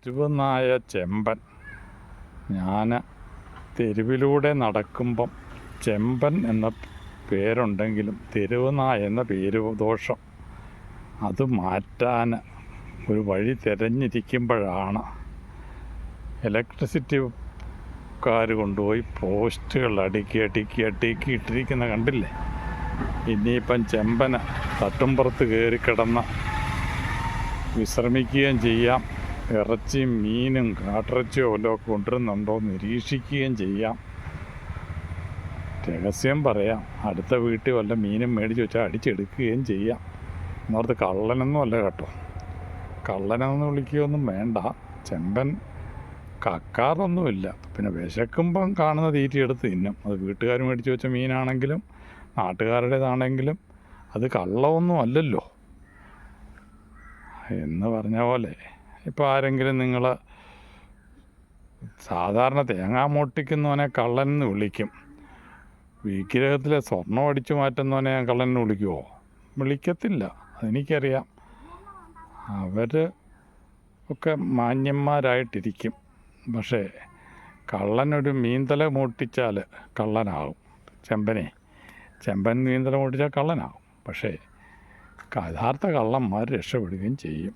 തെരുവുനായ ചെമ്പൻ. ഞാൻ തെരുവിലൂടെ നടക്കുമ്പം ചെമ്പൻ എന്ന പേരുണ്ടെങ്കിലും തെരുവുനായ എന്ന പേര് ദോഷം. അത് മാറ്റാൻ ഒരു വഴി തിരഞ്ഞിരിക്കുമ്പോഴാണ് ഇലക്ട്രിസിറ്റിക്കാർ കൊണ്ടുപോയി പോസ്റ്റുകൾ അടുക്കി ഇട്ടിരിക്കുന്ന കണ്ടില്ലേ. ഇനിയിപ്പം ചെമ്പന് തട്ടുംപുറത്ത് കയറി കിടന്ന് വിശ്രമിക്കുകയും ചെയ്യാം, ഇറച്ചിയും മീനും കാട്ടിറച്ചിയോ വല്ലതും കൊണ്ടുവരുന്നുണ്ടോ നിരീക്ഷിക്കുകയും ചെയ്യാം. രഹസ്യം പറയാം, അടുത്ത വീട്ടിൽ വല്ല മീനും മേടിച്ച് വെച്ചാൽ അടിച്ചെടുക്കുകയും ചെയ്യാം. എന്നോർത്ത് കള്ളനൊന്നും അല്ല കേട്ടോ, കള്ളനെന്ന് വിളിക്കുകയൊന്നും വേണ്ട. ചെമ്പൻ കക്കാറൊന്നുമില്ല. പിന്നെ വിശക്കുമ്പം കാണുന്ന തീറ്റയെടുത്ത് തിന്നും. അത് വീട്ടുകാർ മേടിച്ച് വെച്ച മീനാണെങ്കിലും നാട്ടുകാരുടേതാണെങ്കിലും അത് കള്ളമൊന്നും അല്ലല്ലോ. എന്ന് പറഞ്ഞ പോലെ ഇപ്പോൾ ആരെങ്കിലും നിങ്ങൾ സാധാരണ തേങ്ങ മോട്ടിക്കുന്നവനെ കള്ളൻ എന്ന് വിളിക്കും. വിഗ്രഹത്തിലെ സ്വർണ്ണം അടിച്ചു മാറ്റുന്നവനെ കള്ളൻ എന്ന് വിളിക്കുമോ? വിളിക്കത്തില്ല. അതെനിക്കറിയാം. അവർ ഒക്കെ മാന്യന്മാരായിട്ടിരിക്കും. പക്ഷേ കള്ളനൊരു മീൻതല മോട്ടിച്ചാൽ കള്ളനാകും. ചെമ്പൻ മീൻതല മോട്ടിച്ചാൽ കള്ളനാകും. പക്ഷേ യഥാർത്ഥ കള്ളന്മാർ രക്ഷപ്പെടുകയും ചെയ്യും.